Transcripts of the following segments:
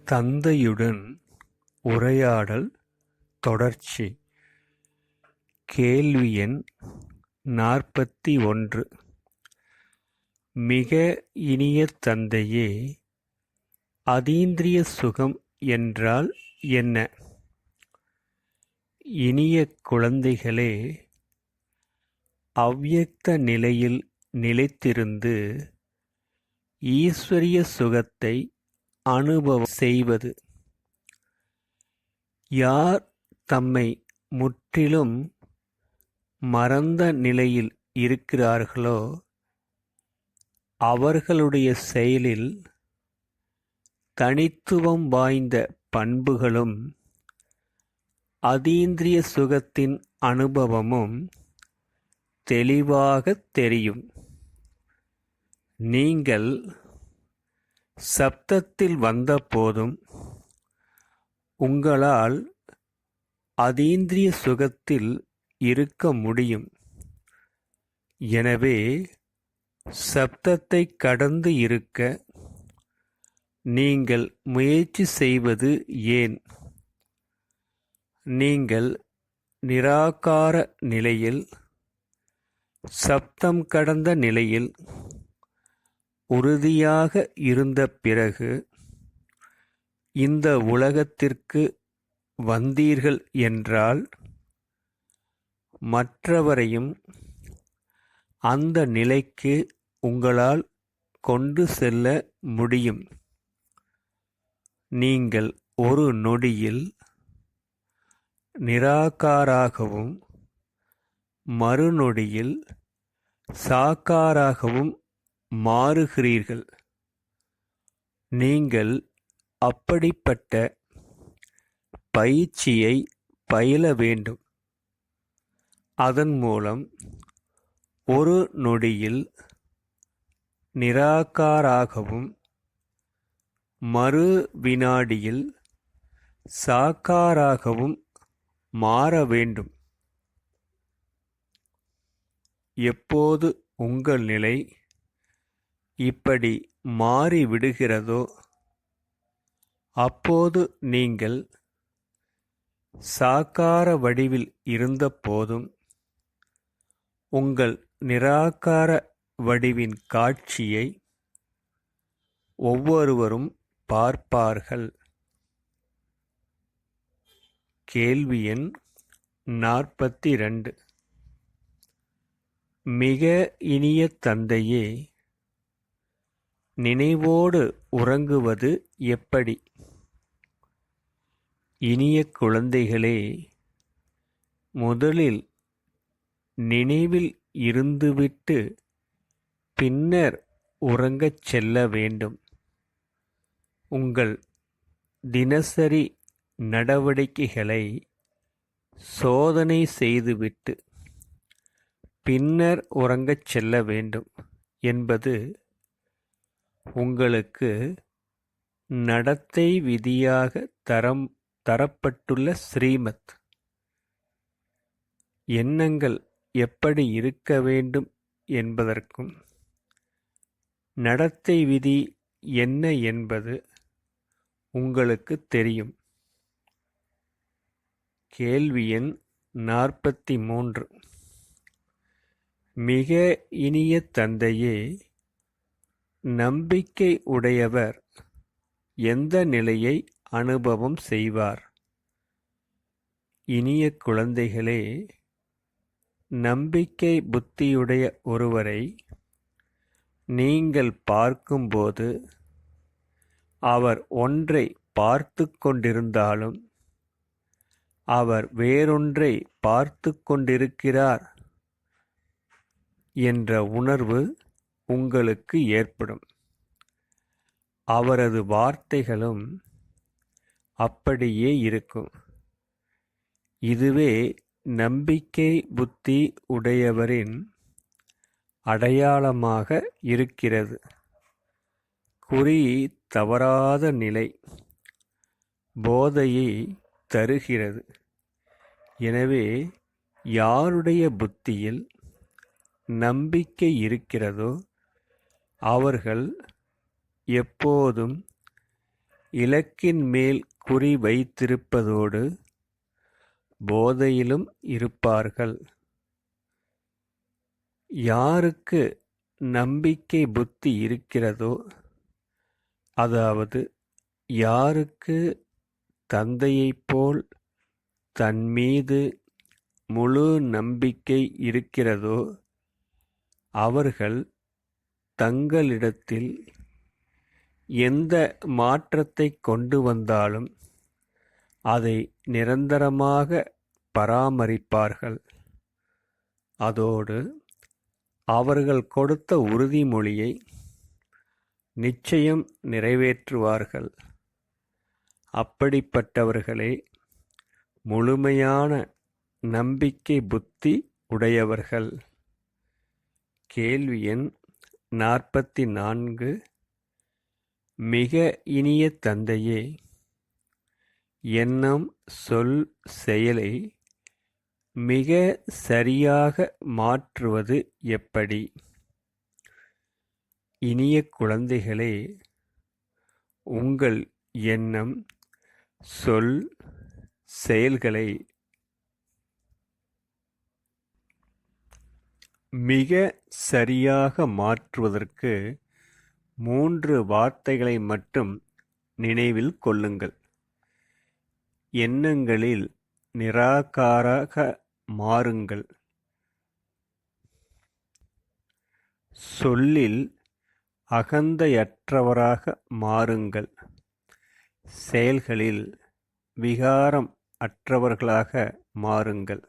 தந்தையுடன் உரையாடல் தொடர்ச்சி. கேள்வி எண் 41. மிக இனிய தந்தையே, அதீந்திரிய சுகம் என்றால் என்ன? இனிய குழந்தைகளே, அவ்யக்த நிலையில் நிலைத்திருந்து ஈஸ்வரிய சுகத்தை அனுபவம் செய்வது. யார் தம்மை முற்றிலும் மறந்த நிலையில் இருக்கிறார்களோ அவர்களுடைய செயலில் தனித்துவம் வாய்ந்த பண்புகளும் அதீந்திரிய சுகத்தின் அனுபவமும் தெளிவாகத் தெரியும். நீங்கள் சப்தத்தில் வந்தபோதும் உங்களால் அதீந்திரிய சுகத்தில் இருக்க முடியும். எனவே சப்தத்தை கடந்து இருக்க நீங்கள் முயற்சி செய்வது ஏன்? நீங்கள் நிராகார நிலையில், சப்தம் கடந்த நிலையில் உறுதியாக இருந்த பிறகு இந்த உலகத்திற்கு வந்தீர்கள் என்றால் மற்றவரையும் அந்த நிலைக்கு உங்களால் கொண்டு செல்ல முடியும். நீங்கள் ஒரு நொடியில் நிராகாராகவும் மறுநொடியில் சாகாராகவும் மாறுகிறீர்கள். நீங்கள் அப்படிப்பட்ட பயிற்சியை பயில வேண்டும். அதன் மூலம் ஒரு நொடியில் நிராகாராகவும் மறு வினாடியில் சாகாராகவும் மாற வேண்டும். எப்போது உங்கள் நிலை இப்படி மாறிவிடுகிறதோ அப்போது நீங்கள் சாகார வடிவில் இருந்தபோதும் உங்கள் நிராகார வடிவின் காட்சியை ஒவ்வொருவரும் பார்ப்பார்கள். கேள்வி எண் 42. மிக இனிய தந்தையே, நினைவோடு உறங்குவது எப்படி? இனிய குழந்தைகளே, முதலில் நினைவில் இருந்துவிட்டு பின்னர் உறங்கச் செல்ல வேண்டும். உங்கள் தினசரி நடவடிக்கைகளை சோதனை செய்துவிட்டு பின்னர் உறங்கச் செல்ல வேண்டும் என்பது உங்களுக்கு நடத்தை விதியாக தரப்பட்டுள்ள ஸ்ரீமத். எண்ணங்கள் எப்படி இருக்க வேண்டும் என்பதற்கும் நடத்தை விதி என்ன என்பது உங்களுக்கு தெரியும். கேள்வி எண் 43. மிக இனிய தந்தையே, நம்பிக்கை உடையவர் எந்த நிலையை அனுபவம் செய்வார்? இனிய குழந்தைகளே, நம்பிக்கை புத்தியுடைய ஒருவரை நீங்கள் பார்க்கும்போது அவர் ஒன்றை பார்த்து கொண்டிருந்தாலும் அவர் வேறொன்றை பார்த்து கொண்டிருக்கிறார் என்ற உணர்வு உங்களுக்கு ஏற்படும். அவரது வார்த்தைகளும் அப்படியே இருக்கும். இதுவே நம்பிக்கை புத்தி உடையவரின் அடையாளமாக இருக்கிறது. குறி தவறாத நிலை போதையை தருகிறது. எனவே யாருடைய புத்தியில் நம்பிக்கை இருக்கிறதோ அவர்கள் எப்போதும் இலக்கின் மேல் குறி வைத்திருப்பதோடு போதையிலும் இருப்பார்கள். யாருக்கு நம்பிக்கை புத்தி இருக்கிறதோ, அதாவது யாருக்கு தந்தையைப் போல் தன்மீது முழு நம்பிக்கை இருக்கிறதோ, அவர்கள் தங்களிடத்தில் எந்த மாற்றத்தைக் கொண்டு வந்தாலும் அதை நிரந்தரமாக பராமரிப்பார்கள். அதோடு அவர்கள் கொடுத்த உறுதிமொழியை நிச்சயம் நிறைவேற்றுவார்கள். அப்படிப்பட்டவர்களே முழுமையான நம்பிக்கை புத்தி உடையவர்கள். கேள்வி எண் 44. மிக இனிய தந்தையே, எண்ணம், சொல், செயலை மிக சரியாக மாற்றுவது எப்படி? இனிய குழந்தைகளே, உங்கள் எண்ணம், சொல், செயல்களை மிக சரியாக மாற்றுவதற்கு 3 வார்த்தைகளை மட்டும் நினைவில் கொள்ளுங்கள். எண்ணங்களில் நிராகாராக மாறுங்கள். சொல்லில் அகந்தையற்றவராக மாறுங்கள். செயல்களில் விகாரம் அற்றவர்களாக மாறுங்கள்.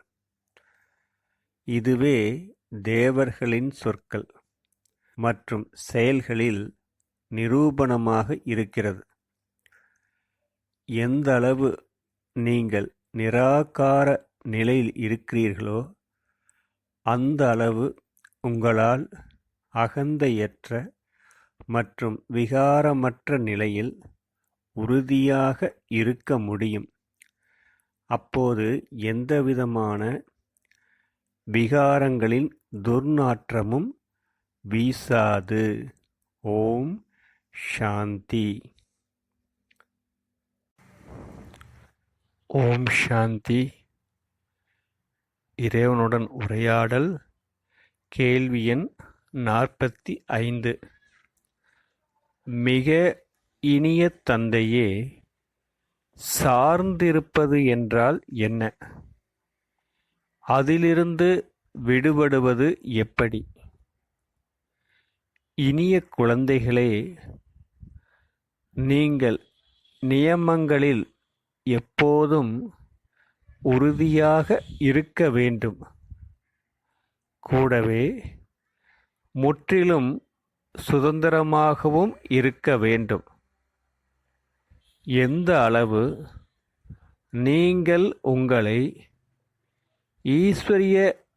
இதுவே தேவர்களின் சொற்கள் மற்றும் செயல்களில் நிரூபணமாக இருக்கிறது. எந்த அளவு நீங்கள் நிராகார நிலையில் இருக்கிறீர்களோ, அந்த அளவு உங்களால் அகந்தையற்ற மற்றும் விகாரமற்ற நிலையில் உறுதியாக இருக்க முடியும். அப்போது எந்தவிதமான விகாரங்களின் துர்நாற்றமும் வீசாது. ஓம் சாந்தி. ஓம் சாந்தி. இறைவனுடன் உரையாடல். கேள்வி எண் 45. மிக இனிய தந்தையே, சார்ந்திருப்பது என்றால் என்ன? அதிலிருந்து விடுபடுவது எப்படி? இனிய குழந்தைகளே, நீங்கள் நியமங்களில் எப்போதும் உறுதியாக இருக்க வேண்டும். கூடவே முற்றிலும் சுதந்திரமாகவும் இருக்க வேண்டும். எந்த அளவு நீங்கள் உங்களை ஈஸ்வரிய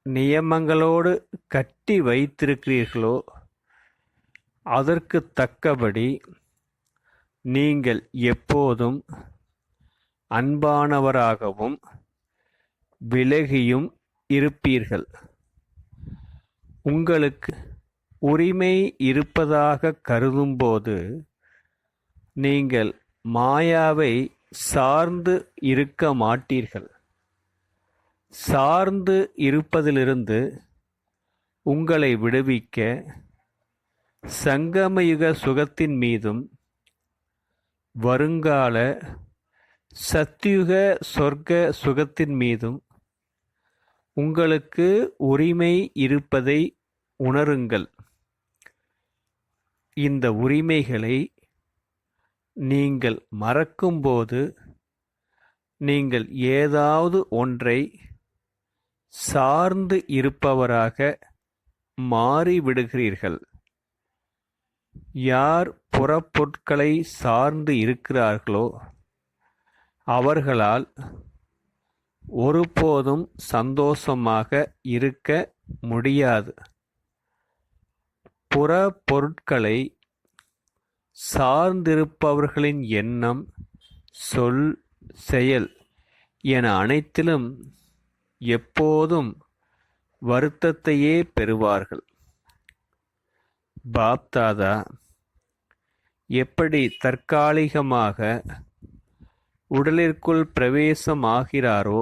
நியமங்களோடு கட்டி வைத்திருக்கிறீர்களோ, அதற்கு தக்கபடி நீங்கள் எப்போதும் அன்பானவராகவும் விலகியும் இருப்பீர்கள். உங்களுக்கு உரிமை இருப்பதாக கருதும்போது நீங்கள் மாயாவை சார்ந்து இருக்க மாட்டீர்கள். சார்ந்து இருப்பதிலிருந்து உங்களை விடுவிக்க சங்கமயுக சுகத்தின் மீதும் வருங்கால சத்யுக சொர்க்க சுகத்தின் மீதும் உங்களுக்கு உரிமை இருப்பதை உணருங்கள். இந்த உரிமைகளை நீங்கள் மறக்கும்போது நீங்கள் ஏதாவது ஒன்றை சார்ந்து இருப்பவராக மாறிவிடுகிறீர்கள். யார் புறப்பொருட்களை சார்ந்து இருக்கிறார்களோ அவர்களால் ஒருபோதும் சந்தோஷமாக இருக்க முடியாது. புற பொருட்களை சார்ந்திருப்பவர்களின் எண்ணம், சொல், செயல் என அனைத்திலும் எப்போதும் வருத்தத்தையே பெறுவார்கள். பாப்தாதா எப்படி தற்காலிகமாக உடலிற்குள் பிரவேசமாகிறாரோ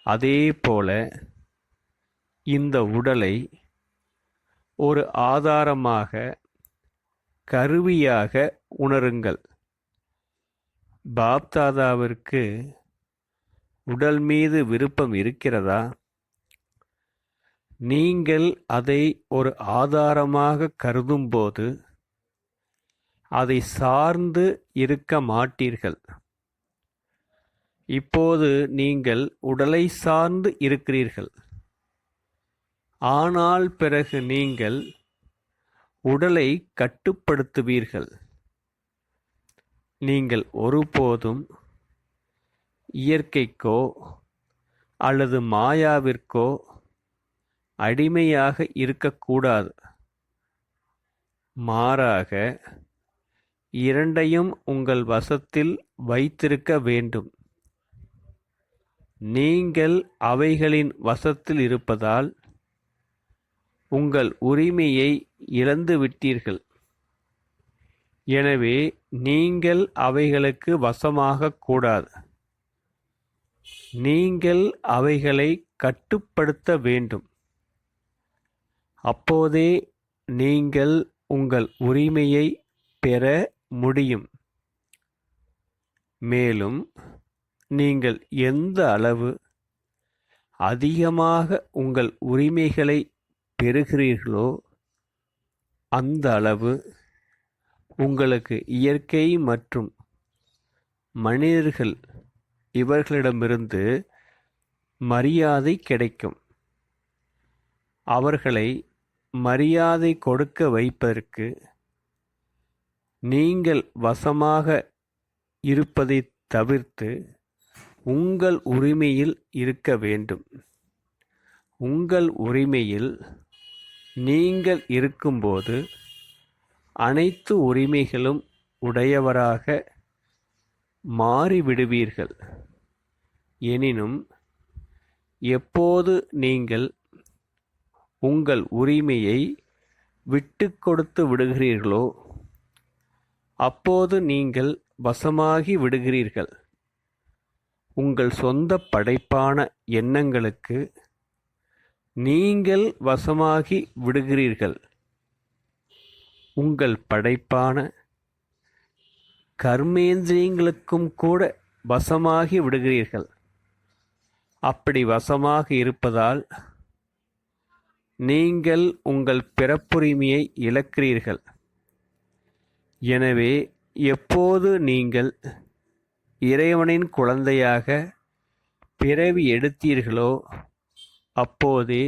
அதேபோல இந்த உடலை ஒரு ஆதாரமாக, கருவியாக உணருங்கள். பாப்தாதாவிற்கு உடல் மீது விருப்பம் இருக்கிறதா? நீங்கள் அதை ஒரு ஆதாரமாக கருதும்போது அதை சார்ந்து இருக்க மாட்டீர்கள். இப்போது நீங்கள் உடலை சார்ந்து இருக்கிறீர்கள். ஆனால் பிறகு நீங்கள் உடலை கட்டுப்படுத்துவீர்கள். நீங்கள் ஒருபோதும் இயற்கைக்கோ அல்லது மாயாவிற்கோ அடிமையாக இருக்கக்கூடாது. மாறாக இரண்டையும் உங்கள் வசத்தில் வைத்திருக்க வேண்டும். நீங்கள் அவைகளின் வசத்தில் இருப்பதால் உங்கள் உரிமையை இழந்துவிட்டீர்கள். எனவே நீங்கள் அவைகளுக்கு வசமாகக் கூடாது. நீங்கள் அவைகளை கட்டுப்படுத்த வேண்டும். அப்போதே நீங்கள் உங்கள் உரிமையை பெற முடியும். மேலும் நீங்கள் எந்த அளவு அதிகமாக உங்கள் உரிமைகளை பெறுகிறீர்களோ அந்த அளவு உங்களுக்கு இயற்கை மற்றும் மனிதர்கள் இவர்களிடமிருந்து மரியாதை கிடைக்கும். அவர்களை மரியாதை கொடுக்க வைப்பதற்கு நீங்கள் வசமாக இருப்பதை தவிர்த்து உங்கள் உரிமையில் இருக்க வேண்டும். உங்கள் உரிமையில் நீங்கள் இருக்கும்போது அனைத்து உரிமைகளும் உடையவராக மாறிவிடுவீர்கள். எனினும் எப்போது நீங்கள் உங்கள் உரிமையை விட்டு கொடுத்து விடுகிறீர்களோ அப்போது நீங்கள் வசமாகி விடுகிறீர்கள். உங்கள் சொந்த படைப்பான எண்ணங்களுக்கு நீங்கள் வசமாகி விடுகிறீர்கள். உங்கள் படைப்பான கர்மேந்திரியங்களுக்கும் கூட வசமாகி விடுகிறீர்கள். அப்படி வசமாக இருப்பதால் நீங்கள் உங்கள் பிறப்புரிமையை இழக்கிறீர்கள். எனவே எப்போது நீங்கள் இறைவனின் குழந்தையாக பிறவி எடுத்தீர்களோ அப்போதே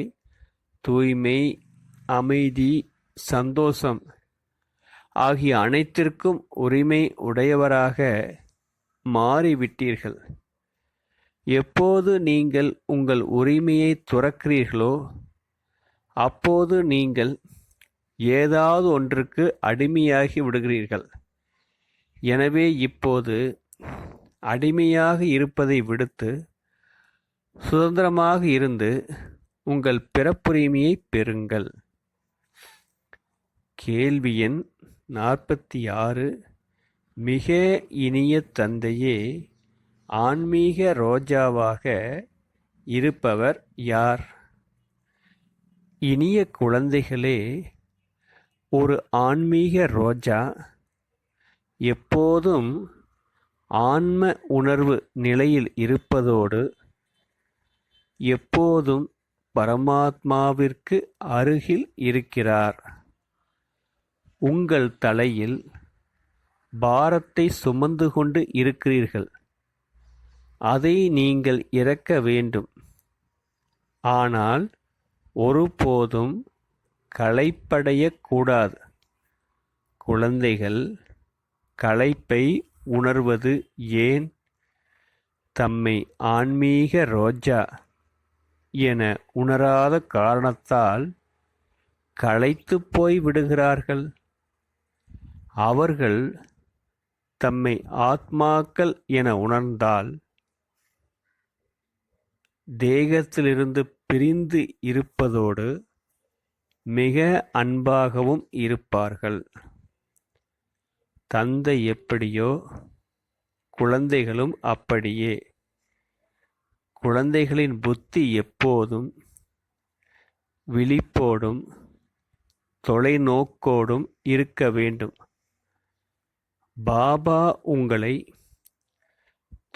தூய்மை, அமைதி, சந்தோஷம் ஆகிய அனைத்திற்கும் உரிமை உடையவராக மாறிவிட்டீர்கள். எப்போது நீங்கள் உங்கள் உரிமையை துறக்கிறீர்களோ அப்போது நீங்கள் ஏதாவது ஒன்றுக்கு அடிமையாகி விடுகிறீர்கள். எனவே இப்போது அடிமையாக இருப்பதை விடுத்து சுதந்திரமாக இருந்து உங்கள் பிறப்புரிமையை பெறுங்கள். கேள்வி எண் 46. மிக இனிய தந்தையே, ஆன்மீக ரோஜாவாக இருப்பவர் யார்? இனிய குழந்தைகளே, ஒரு ஆன்மீக ரோஜா எப்போதும் ஆன்ம உணர்வு நிலையில் இருப்பதோடு எப்போதும் பரமாத்மாவிற்கு அருகில் இருக்கிறார். உங்கள் தலையில் பாரத்தை சுமந்து கொண்டு இருக்கிறீர்கள். அதை நீங்கள் இறக்க வேண்டும். ஆனால் ஒருபோதும் களைப்படையக்கூடாது. குழந்தைகள் களைப்பை உணர்வது ஏன்? தம்மை ஆன்மீக ரோஜா என உணராத காரணத்தால் களைத்துப் போய் விடுகிறார்கள். அவர்கள் தம்மை ஆத்மாக்கள் என உணர்ந்தால் தேகத்திலிருந்து பிரிந்து இருப்பதோடு மிக அன்பாகவும் இருப்பார்கள். தந்தை எப்படியோ குழந்தைகளும் அப்படியே. குழந்தைகளின் புத்தி எப்போதும் விழிப்போடும் தொலைநோக்கோடும் இருக்க வேண்டும். பாபா உங்களை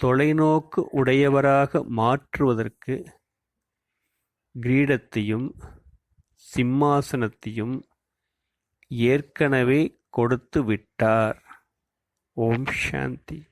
தொலைநோக்கு உடையவராக மாற்றுவதற்கு கிரீடத்தையும் சிம்மாசனத்தையும் ஏற்கனவே கொடுத்து விட்டார். ஓம் சாந்தி.